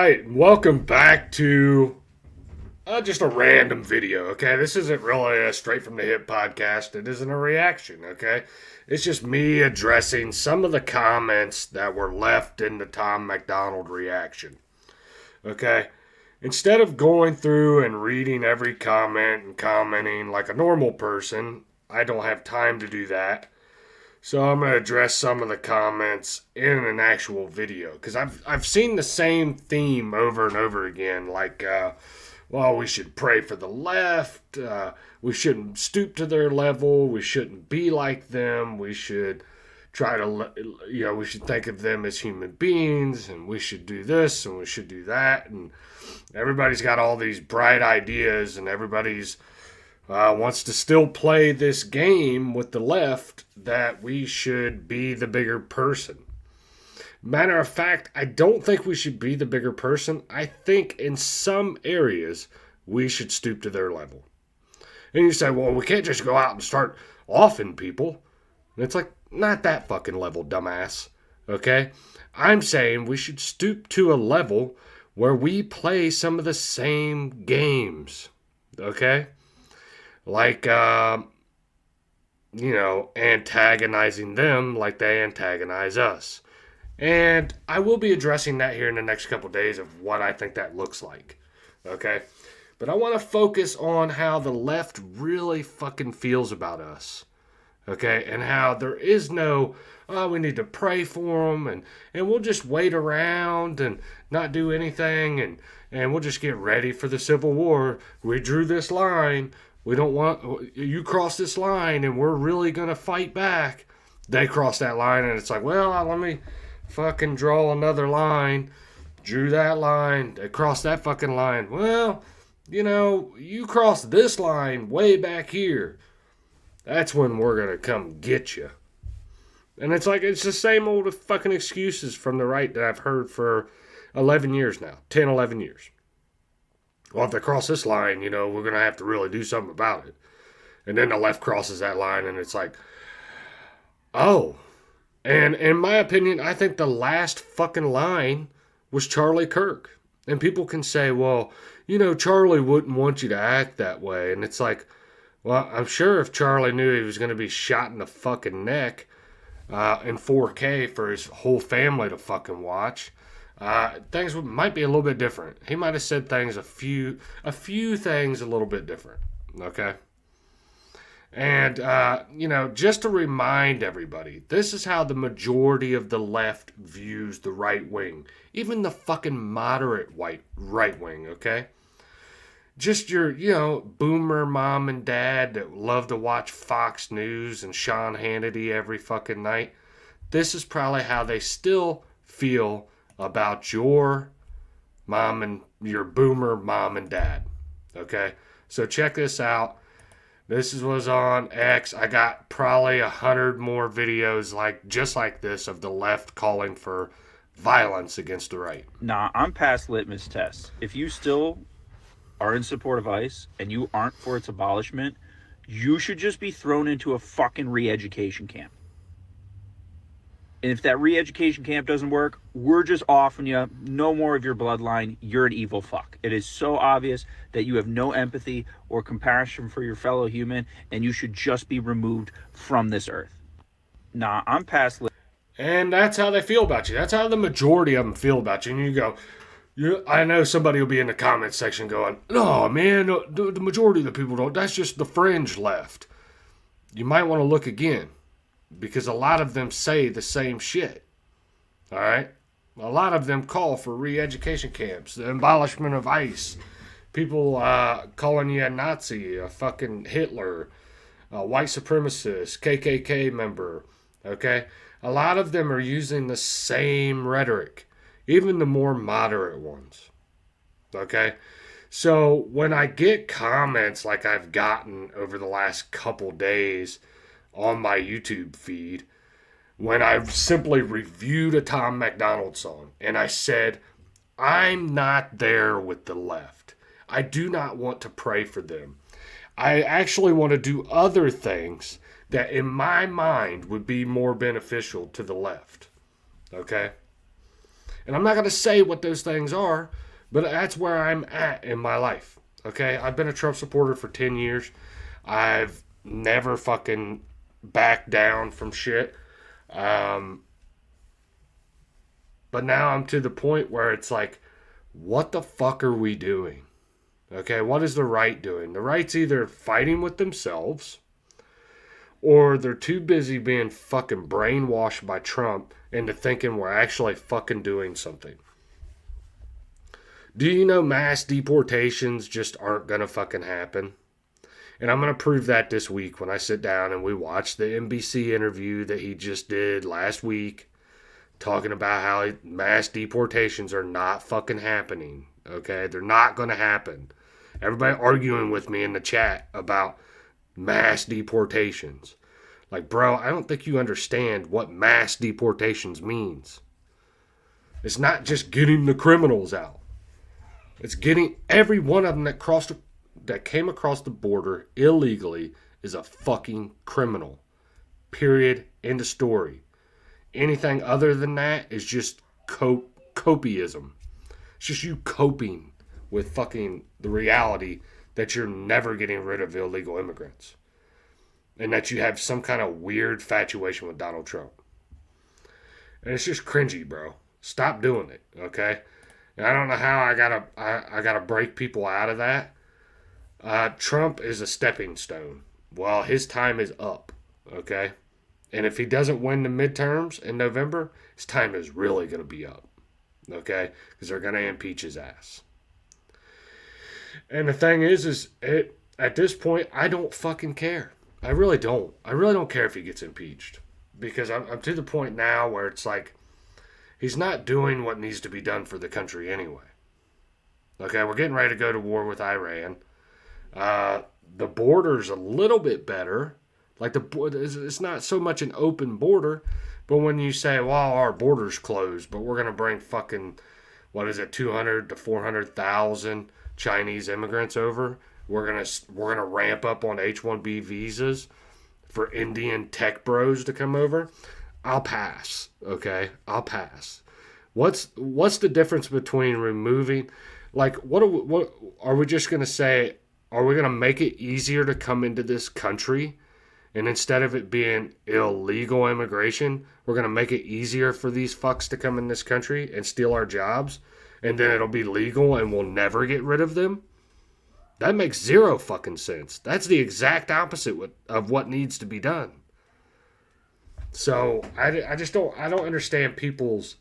right, welcome back to just a random video, okay? This isn't really a straight from the hip podcast. It isn't a reaction, okay? It's just me addressing some of the comments that were left in the Tom MacDonald reaction, okay? Instead of going through and reading every comment and commenting like a normal person, I don't have time to do that. So I'm going to address some of the comments in an actual video because I've seen the same theme over and over again. Like, well, we should pray for the left. We shouldn't stoop to their level. We shouldn't be like them. We should try to, we should think of them as human beings, and we should do this and we should do that. And everybody's got all these bright ideas, and everybody's wants to still play this game with the left that we should be the bigger person. Matter of fact, I don't think we should be the bigger person. I think in some areas we should stoop to their level. And you say, well, we can't just go out and start offing people. And it's like, not that fucking level, dumbass. Okay? I'm saying we should stoop to a level where we play some of the same games. Okay? Like, antagonizing them like they antagonize us. And I will be addressing that here in the next couple days of what I think that looks like. Okay? But I want to focus on how the left really fucking feels about us. Okay? And how there is no, oh, we need to pray for them and we'll just wait around and not do anything and we'll just get ready for the Civil War. We drew this line. We don't want, you cross this line and we're really going to fight back. They cross that line and it's like, well, let me fucking draw another line. Drew that line. They crossed that fucking line. Well, you crossed this line way back here. That's when we're going to come get you. And it's like, it's the same old fucking excuses from the right that I've heard for 11 years now. 10, 11 years. Well, if they cross this line, we're going to have to really do something about it. And then the left crosses that line, and it's like, oh. And in my opinion, I think the last fucking line was Charlie Kirk. And people can say, well, Charlie wouldn't want you to act that way. And it's like, well, I'm sure if Charlie knew he was going to be shot in the fucking neck in 4K for his whole family to fucking watch, things might be a little bit different. He might have said things a few things a little bit different. Okay. And, just to remind everybody, this is how the majority of the left views the right wing. Even the fucking moderate right wing, okay? Just your, boomer mom and dad that love to watch Fox News and Sean Hannity every fucking night. This is probably how they still feel about your boomer mom and dad. Okay? So check this out. This was on X. I got probably 100 more videos just like this of the left calling for violence against the right. Nah, I'm past litmus tests. If you still are in support of ICE and you aren't for its abolishment, you should just be thrown into a fucking re-education camp. And if that re-education camp doesn't work, we're just offing you no more of your bloodline. You're an evil fuck. It is so obvious that you have no empathy or compassion for your fellow human, and you should just be removed from this earth. Nah, I'm past. And that's how they feel about you. That's how the majority of them feel about you. And you go, I know somebody will be in the comments section going, no, man, the majority of the people don't. That's just the fringe left. You might want to look again. Because a lot of them say the same shit. All right? A lot of them call for re-education camps, the abolishment of ICE, people calling you a Nazi, a fucking Hitler, a white supremacist, KKK member. Okay? A lot of them are using the same rhetoric, even the more moderate ones. Okay? So when I get comments like I've gotten over the last couple days on my YouTube feed, when I've simply reviewed a Tom MacDonald song and I said, I'm not there with the left. I do not want to pray for them. I actually want to do other things that in my mind would be more beneficial to the left. Okay? And I'm not going to say what those things are, but that's where I'm at in my life. Okay? I've been a Trump supporter for 10 years. I've never fucking backed down from shit. Um, but now I'm to the point where it's like, what the fuck are we doing? Okay, what is the right doing? The right's either fighting with themselves or they're too busy being fucking brainwashed by Trump into thinking we're actually fucking doing something. Do you know mass deportations just aren't gonna fucking happen? And I'm gonna prove that this week when I sit down and we watch the NBC interview that he just did last week, talking about how mass deportations are not fucking happening. Okay, they're not gonna happen. Everybody arguing with me in the chat about mass deportations. Like, bro, I don't think you understand what mass deportations means. It's not just getting the criminals out. It's getting every one of them that came across the border illegally is a fucking criminal. Period. End of story. Anything other than that is just copiism. It's just you coping with fucking the reality that you're never getting rid of illegal immigrants. And that you have some kind of weird infatuation with Donald Trump. And it's just cringy, bro. Stop doing it, okay? And I don't know how I gotta break people out of that. Trump is a stepping stone. Well, his time is up, okay? And if he doesn't win the midterms in November, his time is really going to be up, okay? Because they're going to impeach his ass. And the thing is at this point, I don't fucking care. I really don't. I really don't care if he gets impeached. Because I'm to the point now where it's like, he's not doing what needs to be done for the country anyway. Okay, we're getting ready to go to war with Iran. The border's a little bit better. Like, it's not so much an open border, but when you say, well, our border's closed, but we're going to bring fucking, 200 to 400,000 Chinese immigrants over, we're gonna ramp up on H-1B visas for Indian tech bros to come over, I'll pass, okay? I'll pass. What's the difference between removing, like, what are we just going to say, are we going to make it easier to come into this country? And instead of it being illegal immigration, we're going to make it easier for these fucks to come in this country and steal our jobs. And then it'll be legal and we'll never get rid of them? That makes zero fucking sense. That's the exact opposite of what needs to be done. So I just don't understand people's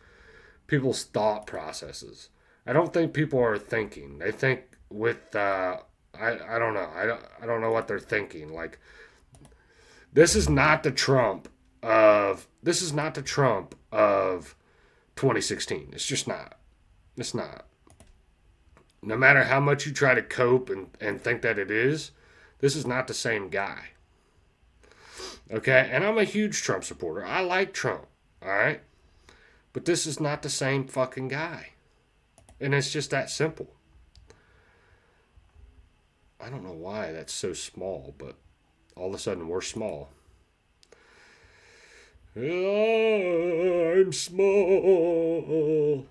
thought processes. I don't think people are thinking. They think with I don't know. I don't know what they're thinking. Like, This is not the Trump of 2016. It's just not. It's not. No matter how much you try to cope and think that it is, this is not the same guy. Okay? And I'm a huge Trump supporter. I like Trump. Alright? But this is not the same fucking guy. And it's just that simple. I don't know why that's so small, but all of a sudden we're small. I'm small.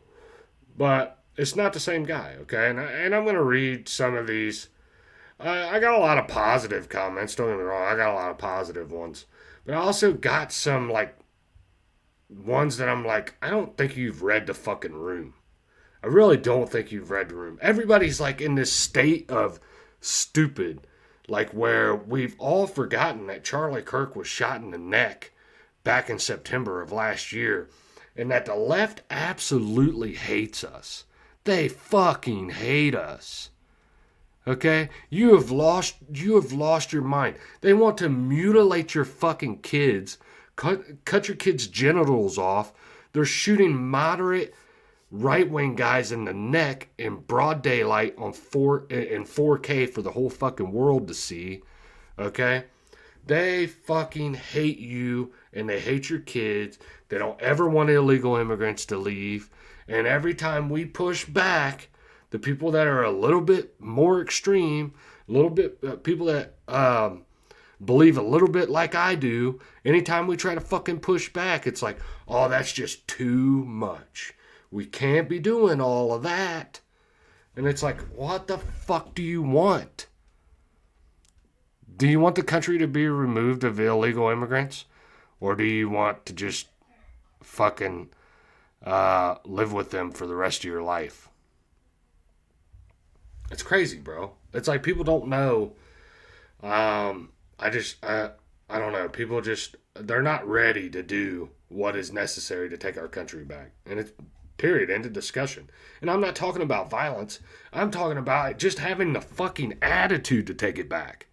But it's not the same guy, okay? And I'm going to read some of these. I got a lot of positive comments, don't get me wrong. I got a lot of positive ones. But I also got some, like, ones that I'm like, I don't think you've read the fucking room. I really don't think you've read the room. Everybody's, like, in this state of stupid, like, where we've all forgotten that Charlie Kirk was shot in the neck back in September of last year, and that the left absolutely hates us. They fucking hate us. Okay? You have lost your mind. They want to mutilate your fucking kids, cut your kids' genitals off. They're shooting moderate right-wing guys in the neck in broad daylight in 4K for the whole fucking world to see. Okay? They fucking hate you and they hate your kids. They don't ever want illegal immigrants to leave. And every time we push back, the people that are a little bit more extreme, a little bit people that believe a little bit like I do, anytime we try to fucking push back, it's like, oh, that's just too much. We can't be doing all of that. And it's like, what the fuck do you want? Do you want the country to be removed of illegal immigrants? Or do you want to just fucking live with them for the rest of your life? It's crazy, bro. It's like people don't know. I don't know. People just, they're not ready to do what is necessary to take our country back. And it's period, end of discussion. And I'm not talking about violence. I'm talking about just having the fucking attitude to take it back.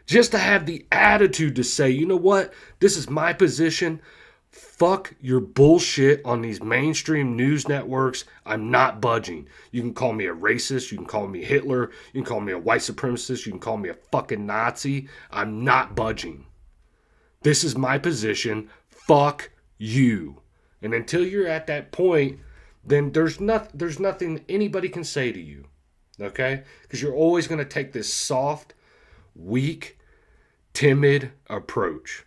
Just to have the attitude to say, you know what? This is my position. Fuck your bullshit on these mainstream news networks. I'm not budging. You can call me a racist. You can call me Hitler. You can call me a white supremacist. You can call me a fucking Nazi. I'm not budging. This is my position. Fuck you. And until you're at that point, then there's nothing anybody can say to you. Okay? Because you're always going to take this soft, weak, timid approach.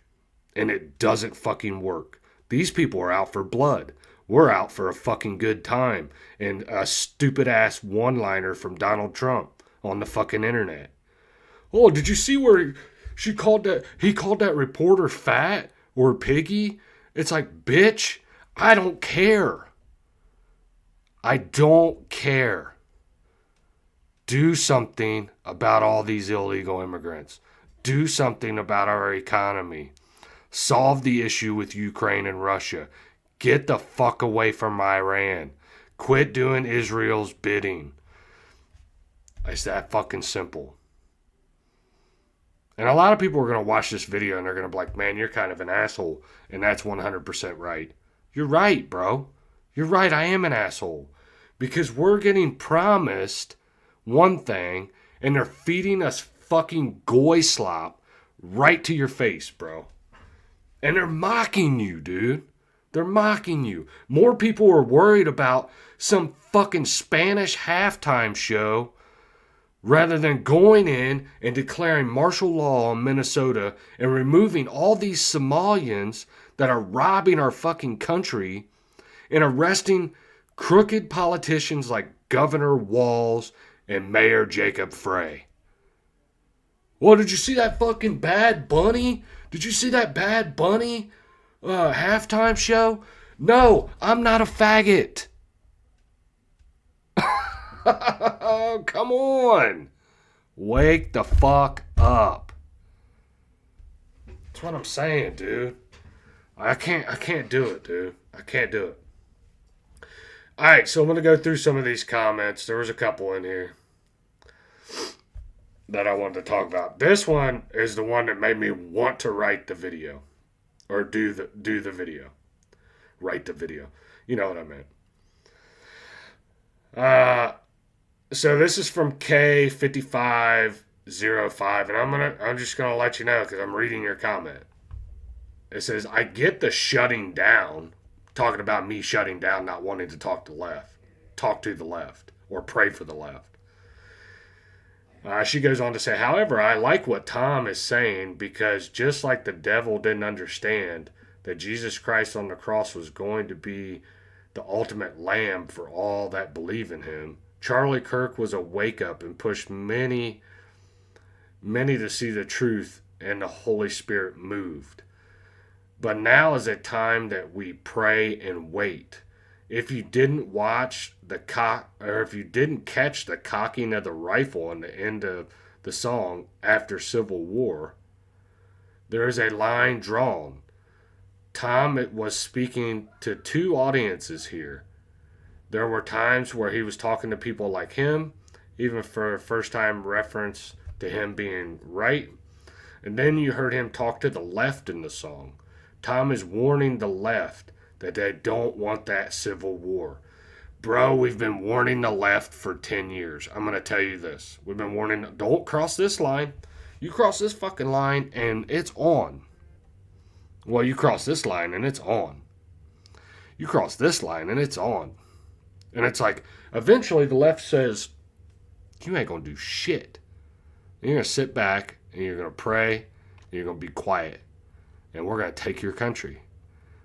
And it doesn't fucking work. These people are out for blood. We're out for a fucking good time and a stupid ass one-liner from Donald Trump on the fucking internet. Oh, did you see where he called that reporter fat or piggy? It's like, bitch, I don't care. I don't care. Do something about all these illegal immigrants. Do something about our economy. Solve the issue with Ukraine and Russia. Get the fuck away from Iran. Quit doing Israel's bidding. It's that fucking simple. And a lot of people are going to watch this video and they're going to be like, man, you're kind of an asshole. And that's 100% right. You're right, bro. You're right, I am an asshole. Because we're getting promised one thing and they're feeding us fucking goy slop right to your face, bro. And they're mocking you, dude. They're mocking you. More people are worried about some fucking Spanish halftime show rather than going in and declaring martial law in Minnesota and removing all these Somalians that are robbing our fucking country and arresting crooked politicians like Governor Walz and Mayor Jacob Frey. Well, did you see that fucking Bad Bunny? Did you see that Bad Bunny halftime show? No, I'm not a faggot. Come on. Wake the fuck up. That's what I'm saying, dude. I can't do it, dude. I can't do it. Alright, so I'm going to go through some of these comments. There was a couple in here that I wanted to talk about. This one is the one that made me want to write the video. Or do the video. Write the video. You know what I meant. So this is from K5505, and I'm just gonna let you know because I'm reading your comment. It says, I get the shutting down, talking about me shutting down, not wanting to talk to the left, or pray for the left. She goes on to say, however, I like what Tom is saying because just like the devil didn't understand that Jesus Christ on the cross was going to be the ultimate lamb for all that believe in him, Charlie Kirk was a wake-up and pushed many to see the truth, and the Holy Spirit moved. But now is a time that we pray and wait. If you didn't catch the cocking of the rifle on the end of the song after Civil War, there is a line drawn. Tom was speaking to two audiences here. There were times where he was talking to people like him, even for a first time reference to him being right. And then you heard him talk to the left in the song. Tom is warning the left that they don't want that civil war. Bro, we've been warning the left for 10 years. I'm going to tell you this. We've been warning, don't cross this line. You cross this fucking line and it's on. Well, you cross this line and it's on. You cross this line and it's on. And it's like, eventually the left says, you ain't going to do shit. And you're going to sit back and you're going to pray and you're going to be quiet. And we're going to take your country.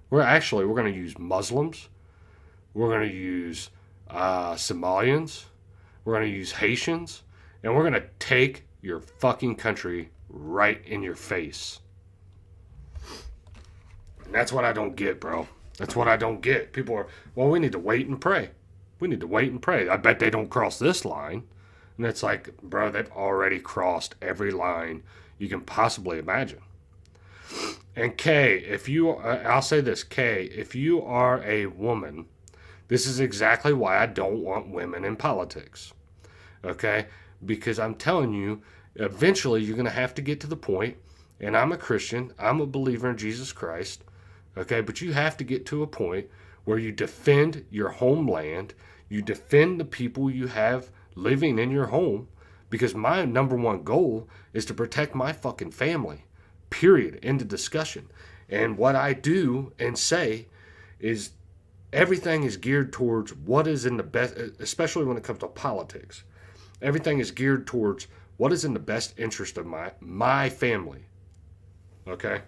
We're going to use Muslims. we're going to use Somalians, we're going to use Haitians, and we're going to take your fucking country right in your face. And that's what I don't get, bro. That's what I don't get. People are, well, we need to wait and pray. We need to wait and pray. I bet they don't cross this line. And it's like, bro, they've already crossed every line you can possibly imagine. And Kay, I'll say this, Kay, if you are a woman, this is exactly why I don't want women in politics. Okay? Because I'm telling you, eventually you're going to have to get to the point, and I'm a Christian, I'm a believer in Jesus Christ, okay? But you have to get to a point where you defend your homeland, you defend the people you have living in your home, because my number one goal is to protect my fucking family, period, end of discussion. And what I do and say is everything is geared towards what is in the best, especially when it comes to politics. Everything is geared towards what is in the best interest of my family. Okay?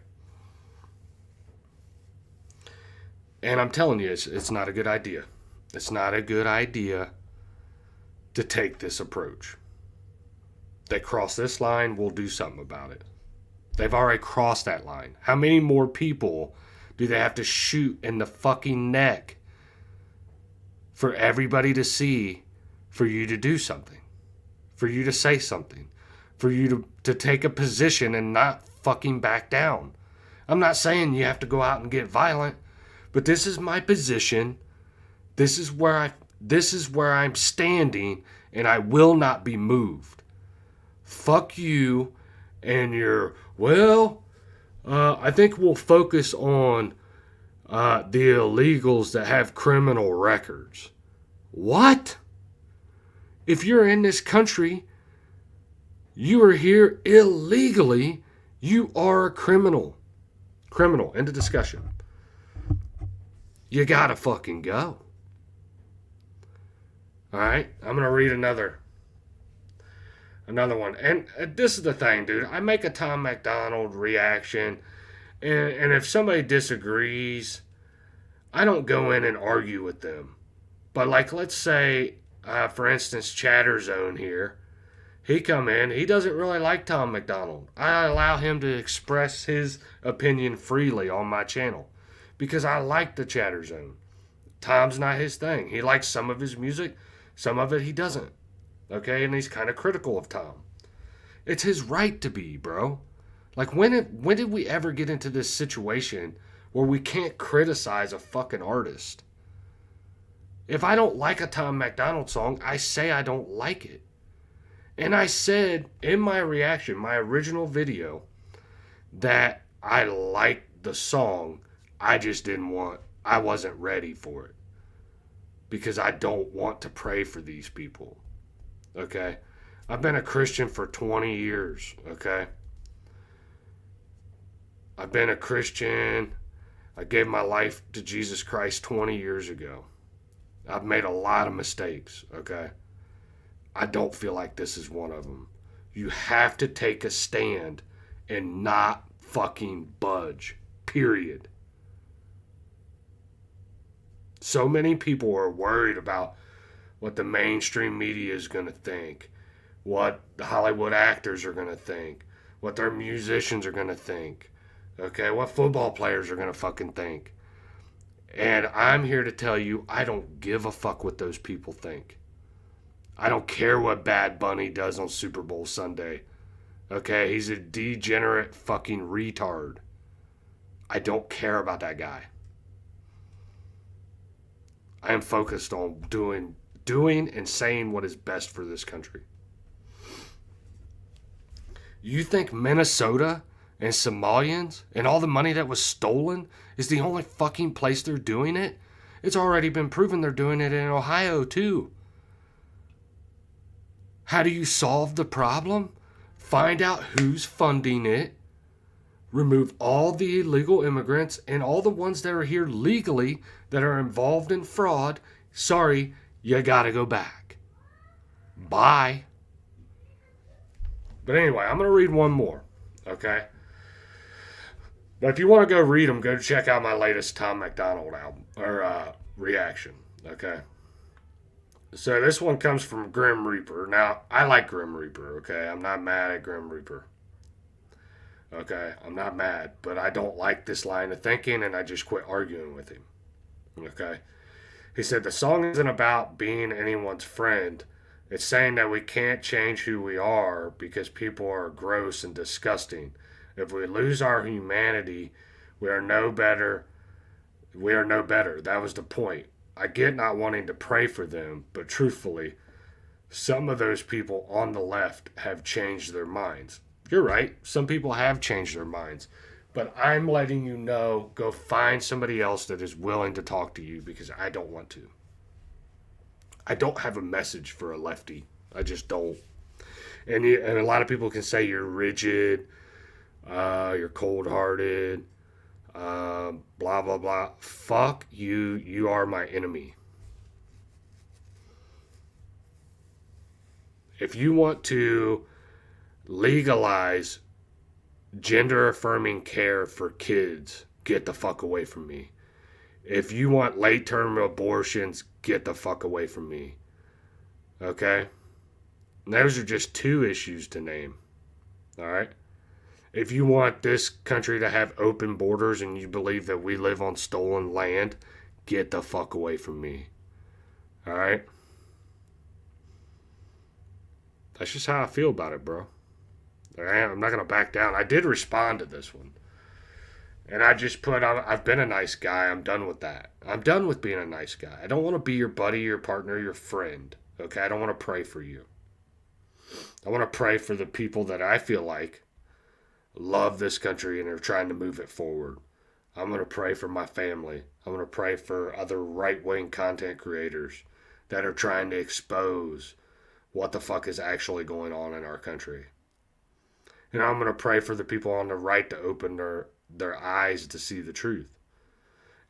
And I'm telling you, it's not a good idea. It's not a good idea to take this approach. They cross this line, we'll do something about it. They've already crossed that line. How many more people do they have to shoot in the fucking neck for everybody to see, for you to do something? For you to say something, for you to take a position and not fucking back down. I'm not saying you have to go out and get violent, but this is my position. This is where I'm standing, and I will not be moved. Fuck you and your, I think we'll focus on the illegals that have criminal records. What? If you're in this country, you are here illegally, you are a criminal. Criminal, end of discussion. You gotta fucking go. Alright, I'm gonna read another one. And this is the thing, dude. I make a Tom MacDonald reaction, and if somebody disagrees, I don't go in and argue with them. But like, let's say, for instance, Chatter Zone here, he come in, he doesn't really like Tom MacDonald. I allow him to express his opinion freely on my channel because I like the Chatter Zone. Tom's not his thing. He likes some of his music, some of it he doesn't. Okay, and he's kind of critical of Tom. It's his right to be, bro. Like, when did we ever get into this situation where we can't criticize a fucking artist? If I don't like a Tom MacDonald song, I say I don't like it. And I said in my reaction, my original video, that I liked the song. I wasn't ready for it. Because I don't want to pray for these people. Okay? I've been a Christian for 20 years. Okay? I've been a Christian. I gave my life to Jesus Christ 20 years ago. I've made a lot of mistakes, okay? I don't feel like this is one of them. You have to take a stand and not fucking budge, period. So many people are worried about what the mainstream media is going to think, what the Hollywood actors are going to think, what their musicians are going to think, okay, what football players are going to fucking think. And I'm here to tell you, I don't give a fuck what those people think. I don't care what Bad Bunny does on Super Bowl Sunday. Okay, he's a degenerate fucking retard. I don't care about that guy. I am focused on doing and saying what is best for this country. You think Minnesota and Somalians and all the money that was stolen is the only fucking place they're doing it? It's already been proven they're doing it in Ohio too. How do you solve the problem? Find out who's funding it. Remove all the illegal immigrants and all the ones that are here legally that are involved in fraud. Sorry, you gotta go back. Bye. But anyway, I'm gonna read one more, okay? But if you want to go read them, go check out my latest Tom MacDonald album or reaction. Okay. So this one comes from Grim Reaper. Now, I like Grim Reaper, okay? I'm not mad at Grim Reaper. Okay? I'm not mad, but I don't like this line of thinking and I just quit arguing with him. Okay? He said the song isn't about being anyone's friend. It's saying that we can't change who we are because people are gross and disgusting. If we lose our humanity, we are no better. We are no better. That was the point. I get not wanting to pray for them, but truthfully, some of those people on the left have changed their minds. You're right. Some people have changed their minds. But I'm letting you know go find somebody else that is willing to talk to you because I don't want to. I don't have a message for a lefty. I just don't. And a lot of people can say you're rigid, you're cold hearted, blah, blah, blah. Fuck you. You are my enemy. If you want to legalize gender affirming care for kids, get the fuck away from me. If you want late term abortions, get the fuck away from me. Okay? And those are just two issues to name. All right? If you want this country to have open borders and you believe that we live on stolen land, get the fuck away from me. All right? That's just how I feel about it, bro. I'm not going to back down. I did respond to this one. And I just put, I've been a nice guy. I'm done with that. I'm done with being a nice guy. I don't want to be your buddy, your partner, your friend. Okay? I don't want to pray for you. I want to pray for the people that I feel like love this country and are trying to move it forward. I'm going to pray for my family. I'm going to pray for other right wing content creators that are trying to expose what the fuck is actually going on in our country. And I'm going to pray for the people on the right to open their eyes to see the truth.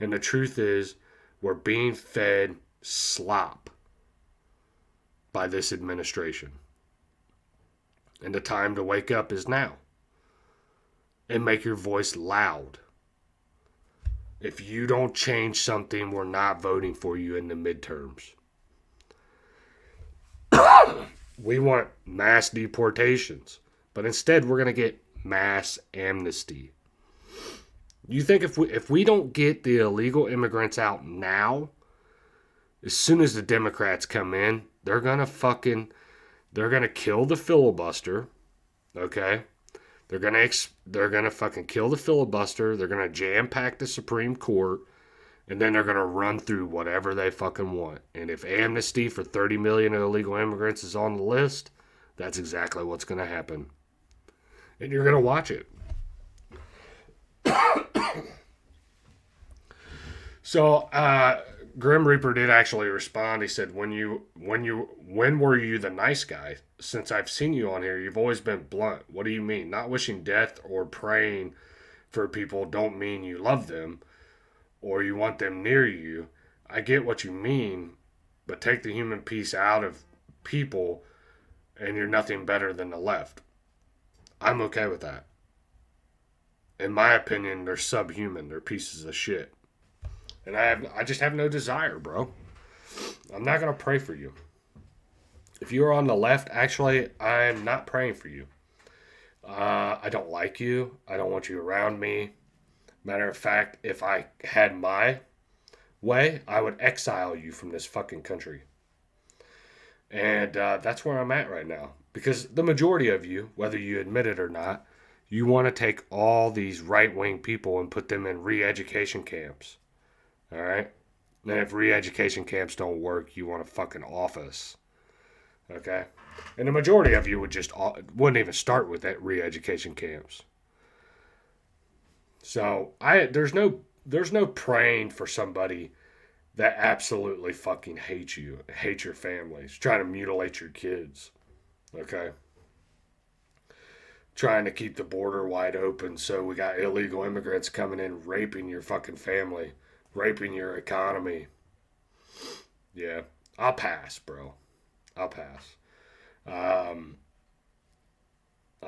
And the truth is, we're being fed slop by this administration. And the time to wake up is now. And make your voice loud. If you don't change something, we're not voting for you in the midterms. We want mass deportations. But instead, we're going to get mass amnesty. You think if we don't get the illegal immigrants out now, as soon as the Democrats come in, they're going to kill the filibuster, okay? They're going to fucking kill the filibuster. They're going to jam pack the Supreme Court, and then they're going to run through whatever they fucking want. And if amnesty for 30 million illegal immigrants is on the list, that's exactly what's going to happen. And you're going to watch it. So, Grim Reaper did actually respond. He said, when were you the nice guy? Since I've seen you on here, you've always been blunt. What do you mean? Not wishing death or praying for people don't mean you love them or you want them near you. I get what you mean, but take the human piece out of people and you're nothing better than the left. I'm okay with that. In my opinion, they're subhuman. They're pieces of shit. And I just have no desire, bro. I'm not going to pray for you. If you're on the left, actually, I'm not praying for you. I don't like you. I don't want you around me. Matter of fact, if I had my way, I would exile you from this fucking country. And that's where I'm at right now. Because the majority of you, whether you admit it or not, you want to take all these right-wing people and put them in re-education camps. All right? And if re-education camps don't work, you want a fucking office. Okay? And the majority of you wouldn't even start with that re-education camps. So there's no praying for somebody that absolutely fucking hates you, hates your families, trying to mutilate your kids. Okay? Trying to keep the border wide open so we got illegal immigrants coming in raping your fucking family, raping your economy. Yeah, I'll pass, bro. I'll pass. I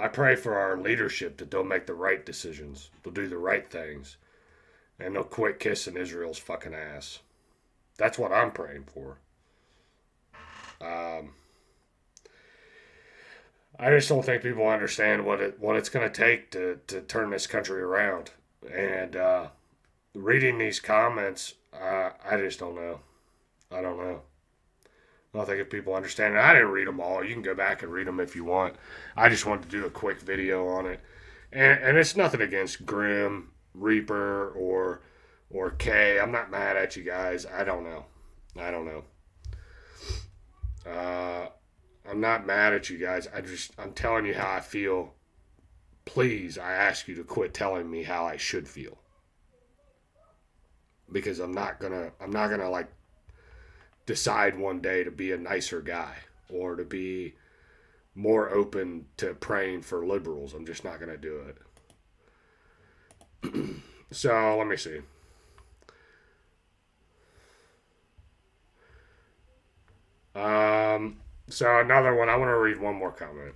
pray for our leadership that they'll make the right decisions. They'll do the right things. And they'll quit kissing Israel's fucking ass. That's what I'm praying for. Um, I just don't think people understand what it's going to take to turn this country around. And reading these comments, I just don't know. I don't know. I don't think if people understand it. I didn't read them all. You can go back and read them if you want. I just wanted to do a quick video on it. And it's nothing against Grim, Reaper, or K. I'm not mad at you guys. I don't know. I don't know. Uh, I'm not mad at you guys. I'm telling you how I feel. Please, I ask you to quit telling me how I should feel. Because I'm not gonna like decide one day to be a nicer guy or to be more open to praying for liberals. I'm just not gonna do it. So let me see. So another one. I want to read one more comment.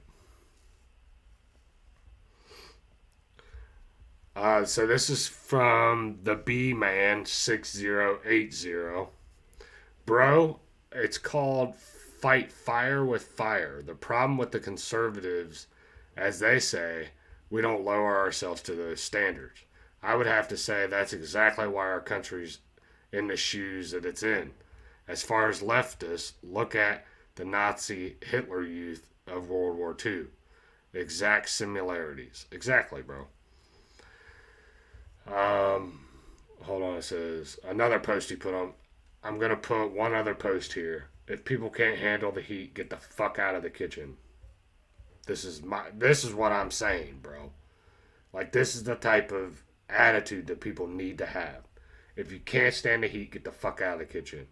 So this is from the B Man 6080. Bro, it's called Fight Fire with Fire. The problem with the conservatives, as they say, we don't lower ourselves to those standards. I would have to say that's exactly why our country's in the shoes that it's in. As far as leftists, look at the Nazi Hitler youth of World War II. Exact similarities. Exactly, bro. Hold on, it says another post he put on. I'm gonna put one other post here. If people can't handle the heat, get the fuck out of the kitchen. This is what I'm saying, bro. Like this is the type of attitude that people need to have. If you can't stand the heat, get the fuck out of the kitchen.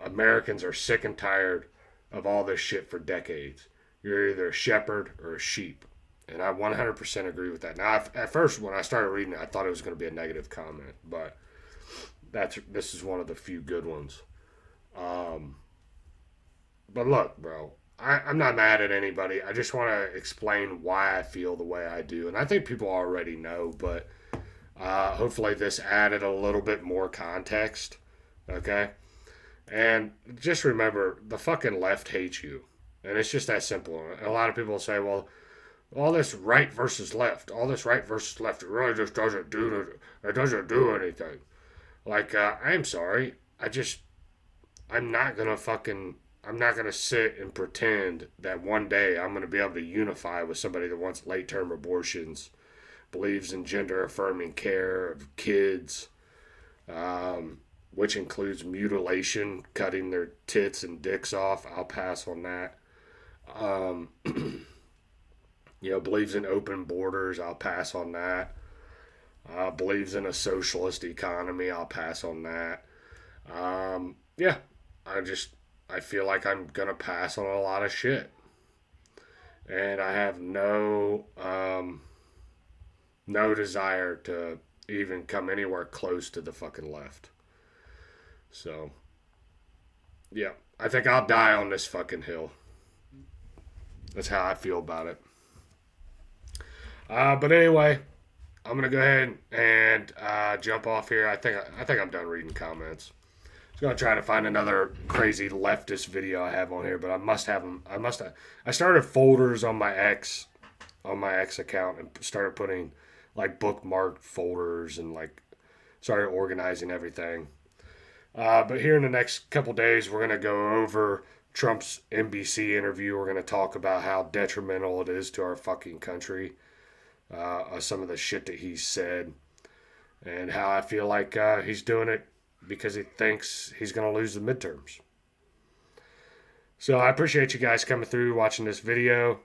Americans are sick and tired of all this shit for decades. You're either a shepherd or a sheep. And I 100% agree with that. Now, at first, when I started reading it, I thought it was going to be a negative comment, but this is one of the few good ones. But look, bro, I'm not mad at anybody. I just want to explain why I feel the way I do. And I think people already know, but hopefully this added a little bit more context. Okay? And just remember, the fucking left hates you. And it's just that simple. And a lot of people say, well, all this right versus left, it really just doesn't do anything. Like, I'm sorry. I'm not gonna fucking, I'm not gonna sit and pretend that one day I'm gonna be able to unify with somebody that wants late term abortions, believes in gender affirming care of kids, which includes mutilation, cutting their tits and dicks off. I'll pass on that. Um, believes in open borders. I'll pass on that. Believes in a socialist economy. I'll pass on that. Yeah, I feel like I'm gonna pass on a lot of shit, and I have no desire to even come anywhere close to the fucking left. So, yeah, I think I'll die on this fucking hill. That's how I feel about it. But anyway, I'm gonna go ahead and jump off here. I think I'm done reading comments. I was gonna try to find another crazy leftist video I have on here, but I must have them. I started folders on my X account and started putting like bookmarked folders and like started organizing everything. But here in the next couple days, we're gonna go over Trump's NBC interview. We're gonna talk about how detrimental it is to our fucking country. Some of the shit that he said, and how I feel like he's doing it because he thinks he's going to lose the midterms. So I appreciate you guys coming through, watching this video.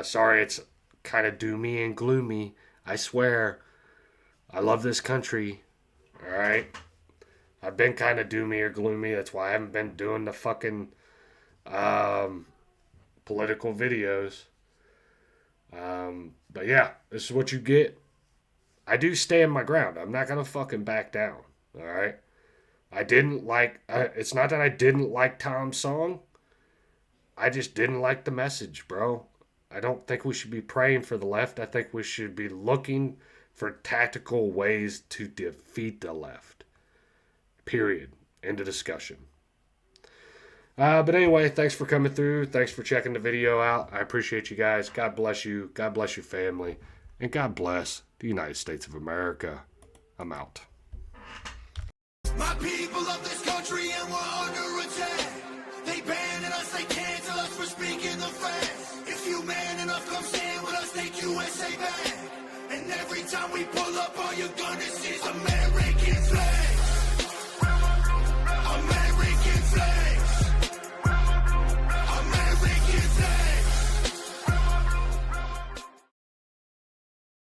Sorry it's kind of doomy and gloomy. I swear, I love this country. All right? I've been kind of doomy or gloomy. That's why I haven't been doing the fucking political videos. But yeah, this is what you get. I do stand my ground. I'm not gonna fucking back down. All right. I didn't like. It's not that I didn't like Tom's song. I just didn't like the message, bro. I don't think we should be praying for the left. I think we should be looking for tactical ways to defeat the left. Period. End of discussion. But anyway, thanks for coming through. Thanks for checking the video out. I appreciate you guys. God bless you. God bless your family. And God bless the United States of America. I'm out. My people of this country, and we're under attack. They banning us, they cancel us for speaking the facts. If you man enough, come stand with us, take USA back. And every time we pull up, all you're gonna see is a man.